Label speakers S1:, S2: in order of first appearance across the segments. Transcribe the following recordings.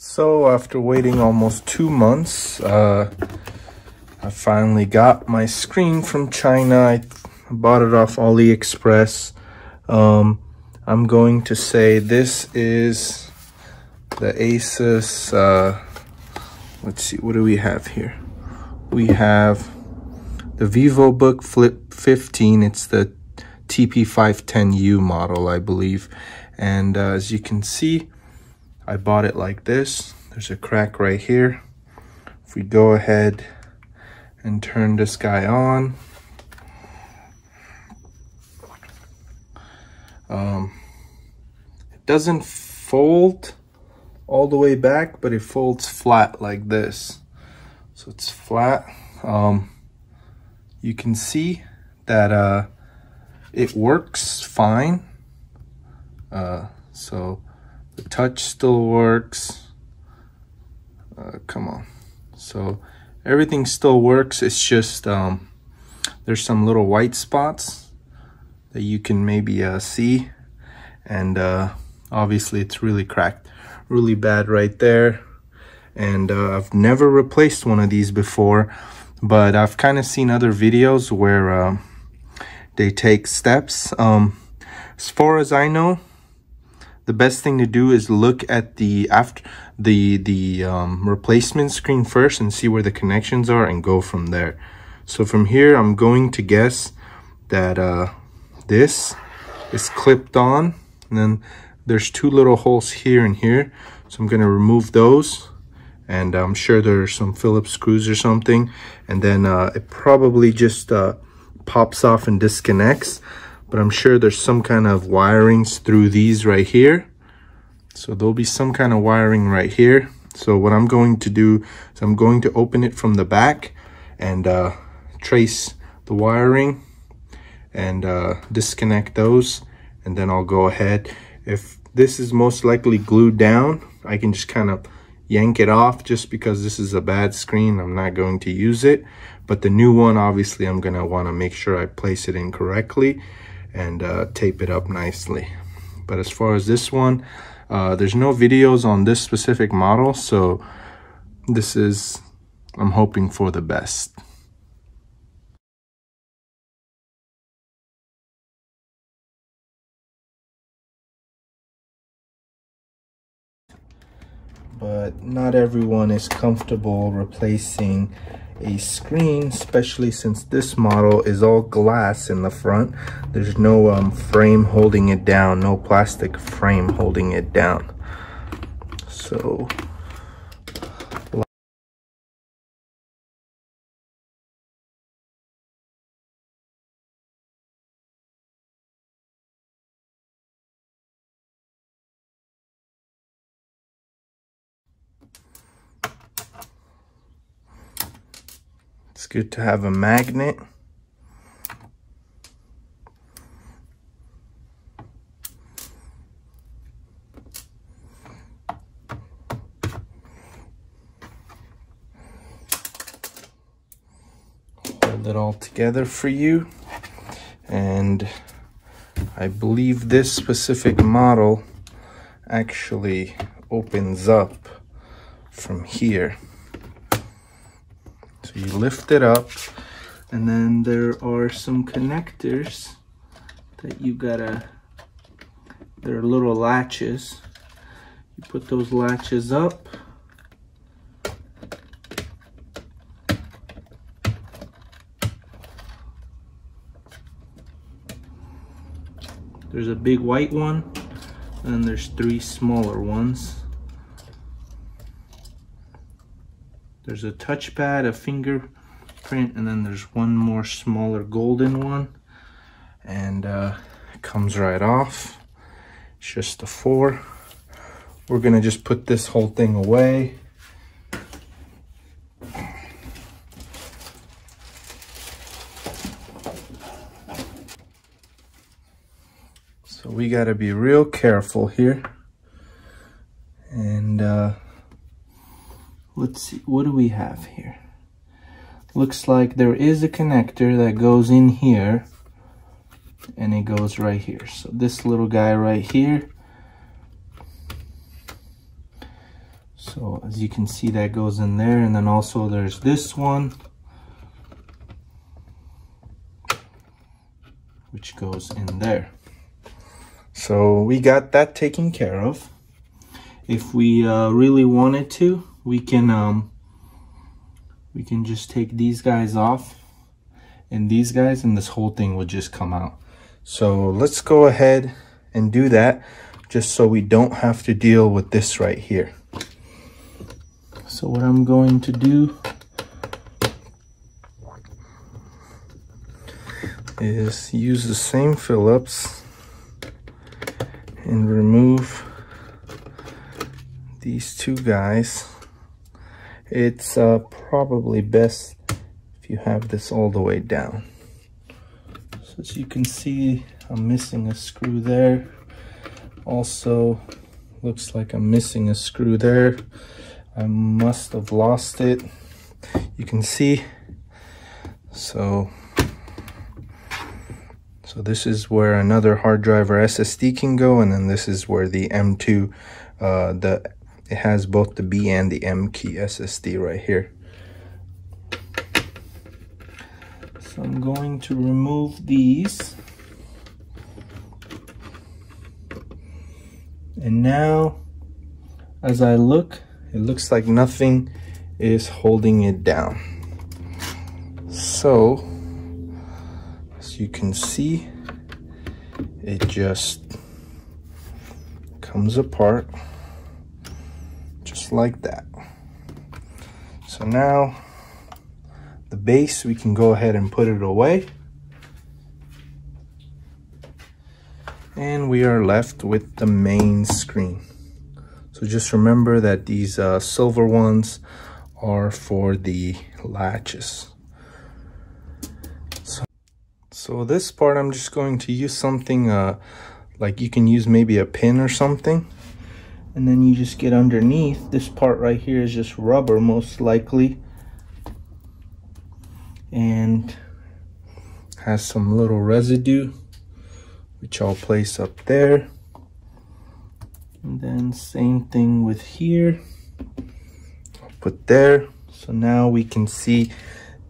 S1: So after waiting almost 2 months, I finally got my screen from China. I bought it off AliExpress. I'm going to say this is the ASUS, let's see, what do we have here? We have the vivobook Flip 15. It's the TP510U model, I believe. And as you can see, I bought it like this. There's a crack right here. If we go ahead and turn this guy on, it doesn't fold all the way back, but it folds flat like this. So it's flat. You can see that it works fine. So the touch still works. Come on. So everything still works. It's just there's some little white spots that you can maybe see, and obviously it's really cracked, really bad right there. And I've never replaced one of these before, but I've kind of seen other videos where they take steps. As far as I know, the best thing to do is look at the replacement screen first and see where the connections are and go from there. So from here, I'm going to guess that this is clipped on, and then there's 2 little holes here and here. So I'm going to remove those, and I'm sure there's some Phillips screws or something, and then it probably just pops off and disconnects. But I'm sure there's some kind of wirings through these right here. So there'll be some kind of wiring right here. So what I'm going to do is I'm going to open it from the back and trace the wiring and disconnect those. And then I'll go ahead. If this is most likely glued down, I can just kind of yank it off, just because this is a bad screen. I'm not going to use it. But the new one, obviously, I'm going to want to make sure I place it in correctly and tape it up nicely. But as far as this one, there's no videos on this specific model, so this is, I'm hoping for the best. But not everyone is comfortable replacing a screen, especially since this model is all glass in the front. There's no frame holding it down, no plastic frame holding it down. So it's good to have a magnet. Hold it all together for you. And I believe this specific model actually opens up from here. So you lift it up, and then there are some connectors that you gotta, they're little latches. You put those latches up. There's a big white one, and there's 3 smaller ones. There's a touchpad, a fingerprint, and then there's one more smaller golden one. And it comes right off. It's just a 4. We're gonna just put this whole thing away. So we gotta be real careful here. And let's see, what do we have here? Looks like there is a connector that goes in here, and it goes right here. So this little guy right here. So So as you can see, that goes in there, and then also there's this one, which goes in there. So we got that taken care of. If we really wanted to, we can just take these guys off and these guys, and this whole thing would just come out. So let's go ahead and do that, just so we don't have to deal with this right here. So what I'm going to do is use the same Phillips and remove these two guys. It's probably best if you have this all the way down. So as you can see, I'm missing a screw there. Also, looks like I'm missing a screw there. I must have lost it. You can see. So this is where another hard drive or SSD can go, and then this is where the M2, it has both the B and the M key SSD right here. So I'm going to remove these. And now, as I look, it looks like nothing is holding it down. So, as you can see, it just comes apart just like that. So now the base, we can go ahead and put it away, and we are left with the main screen. So just remember that these silver ones are for the latches. So this part, I'm just going to use something like you can use maybe a pin or something, and then you just get underneath. This part right here is just rubber, most likely, and has some little residue, which I'll place up there. And then same thing with here, I'll put there. So now we can see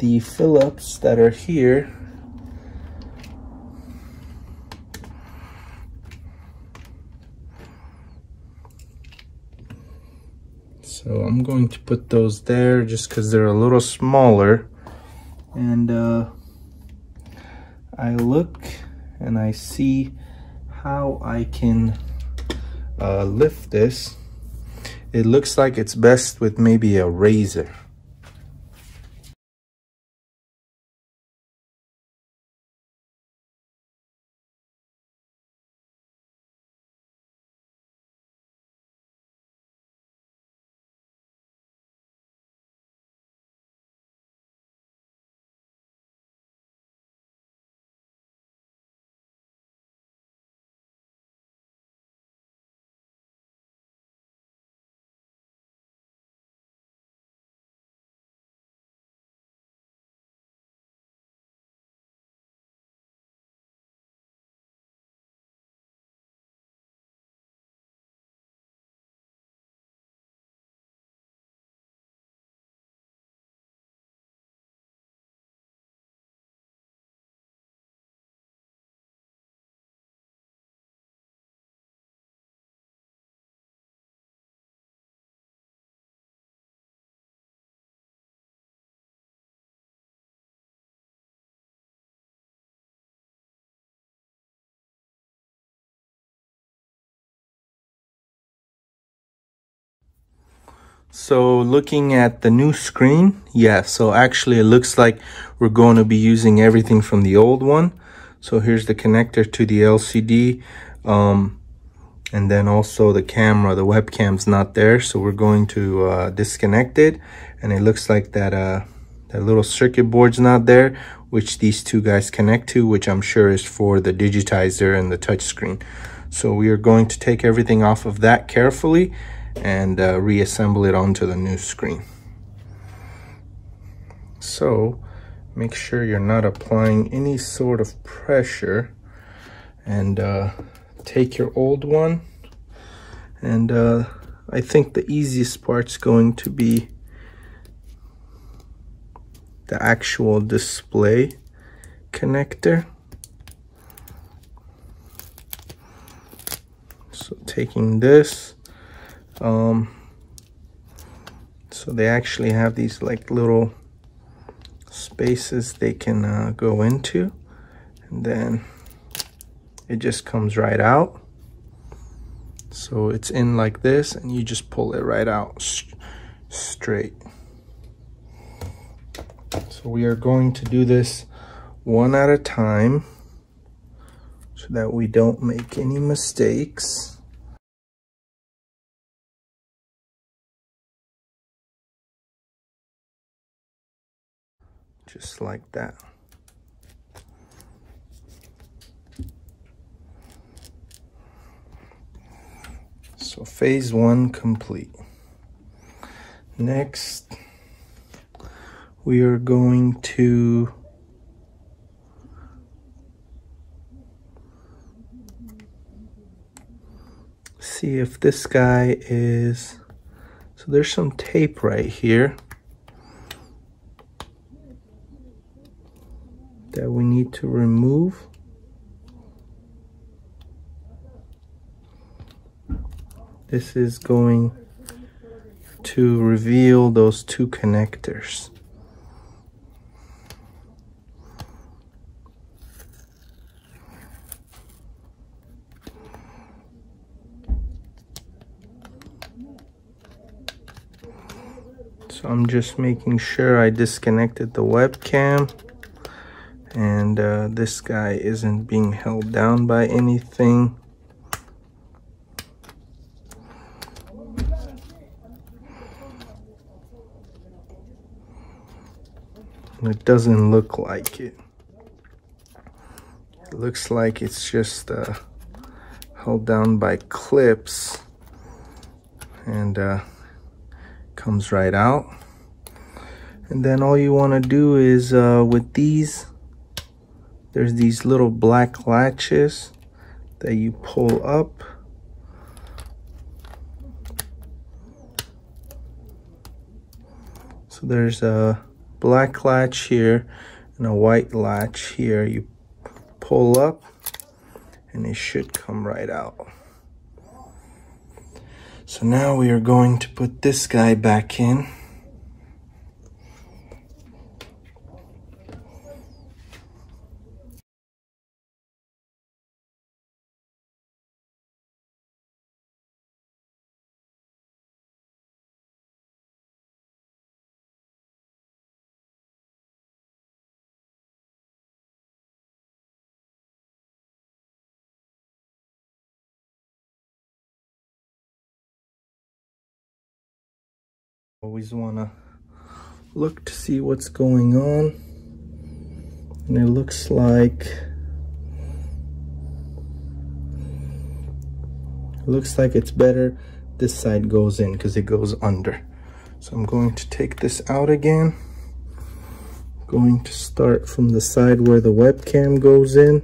S1: the Phillips that are here. So I'm going to put those there just because they're a little smaller. And I look and I see how I can lift this. It looks like it's best with maybe a razor. So looking at the new screen, yeah, so actually it looks like we're going to be using everything from the old one. So here's the connector to the LCD, and then also the camera, the webcam's not there, so we're going to disconnect it. And it looks like that that little circuit board's not there, which these two guys connect to, which I'm sure is for the digitizer and the touch screen. So we are going to take everything off of that carefully and reassemble it onto the new screen. So make sure you're not applying any sort of pressure, and take your old one and I think the easiest part's going to be the actual display connector. So taking this, so they actually have these like little spaces they can go into, and then it just comes right out. So it's in like this, and you just pull it right out straight. So we are going to do this one at a time so that we don't make any mistakes. Just like that. So phase one complete. Next, we are going to see if this guy is, so there's some tape right here that we need to remove. This is going to reveal those two connectors. So I'm just making sure I disconnected the webcam, and this guy isn't being held down by anything. It doesn't look like it. It looks like it's just held down by clips, and comes right out. And then all you want to do is with these, there's these little black latches that you pull up. So there's a black latch here and a white latch here. You pull up and it should come right out. So now we are going to put this guy back in. Always want to look to see what's going on, and it looks like it's better this side goes in because it goes under. So I'm going to take this out again. Going to start from the side where the webcam goes in.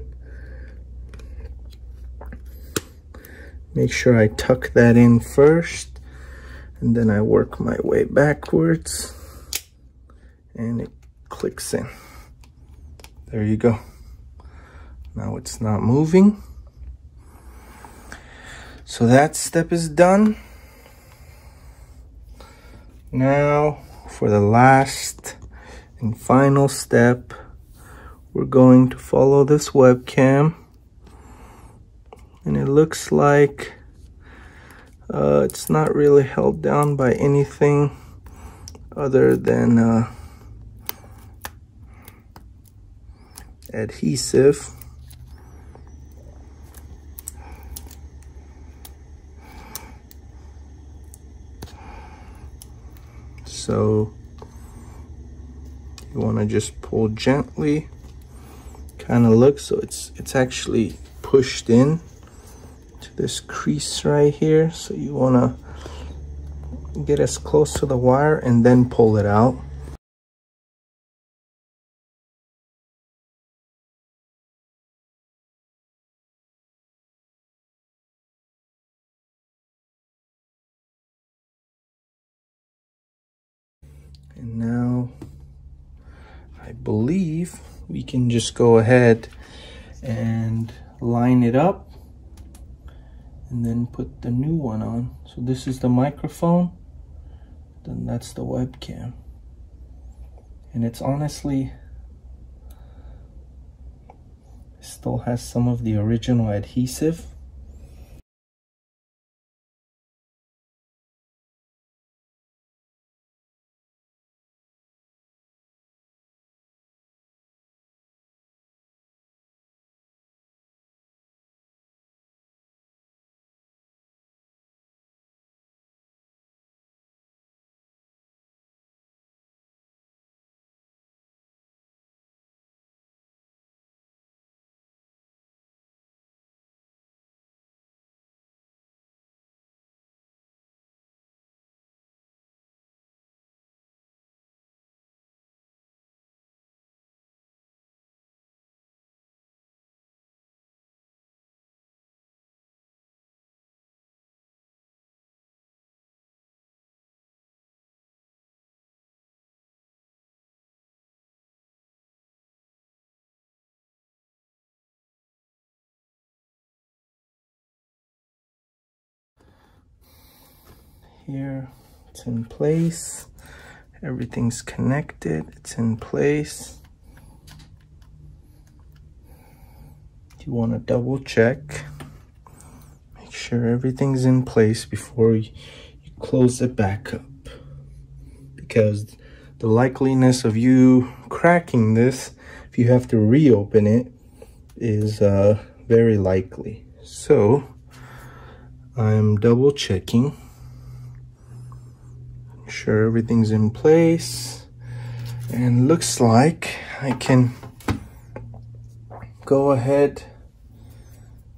S1: Make sure I tuck that in first, and then I work my way backwards, and it clicks in. There you go. Now it's not moving. So that step is done. Now for the last and final step, we're going to follow this webcam, and it looks like it's not really held down by anything other than adhesive. So you want to just pull gently, kind of look so it's actually pushed in to this crease right here. So you want to get as close to the wire and then pull it out. And now I believe we can just go ahead and line it up and then put the new one on. So this is the microphone, then that's the webcam. And it's honestly, still has some of the original adhesive. Here, it's in place. Everything's connected, it's in place. You want to double check, make sure everything's in place before you close it back up, because the likeliness of you cracking this, if you have to reopen it, is very likely. So I'm double checking, make sure everything's in place, and looks like I can go ahead,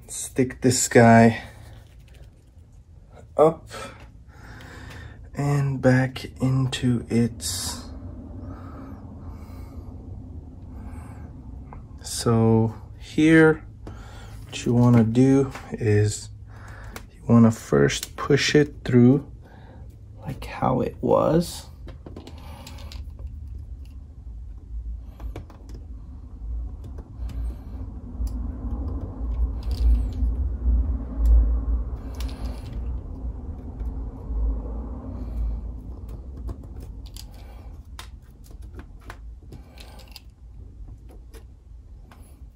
S1: stick this guy up and back into its. So here, what you want to do is you want to first push it through like how it was.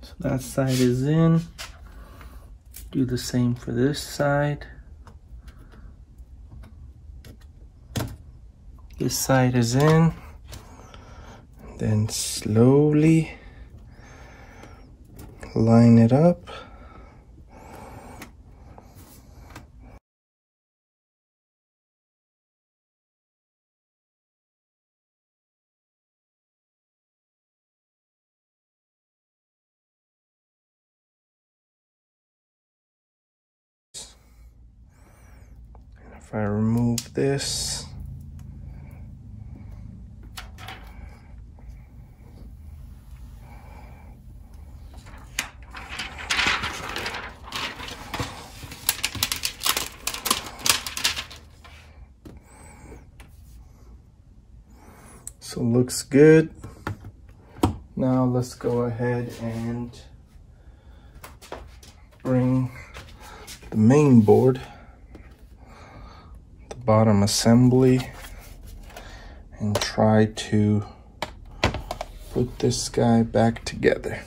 S1: So that side is in. Do the same for this side. This side is in. Then slowly line it up. If I remove this, so looks good. Now let's go ahead and bring the main board, the bottom assembly, and try to put this guy back together.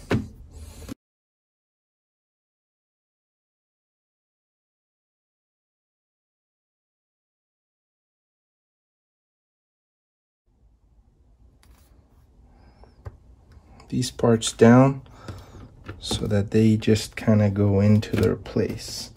S1: These parts down so that they just kind of go into their place.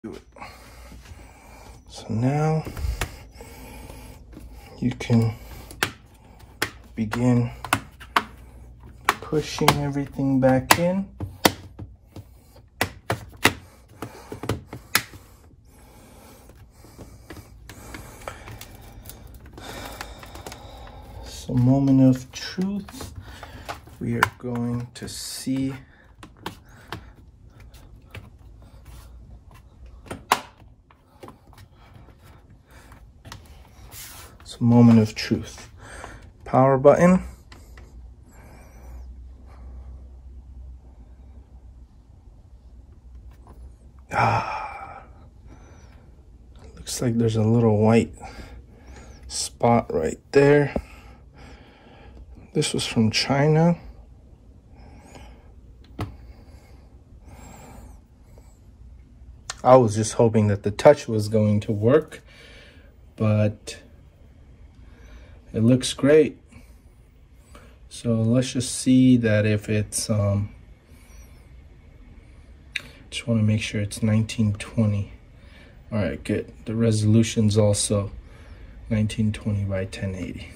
S1: So now you can begin pushing everything back in. So, moment of truth, we are going to see moment of truth. Power button. Looks like there's a little white spot right there. This was from China. I was just hoping that the touch was going to work, but it looks great. So let's just see that if it's, just want to make sure it's 1920. All right, good. The resolution's also 1920 by 1080.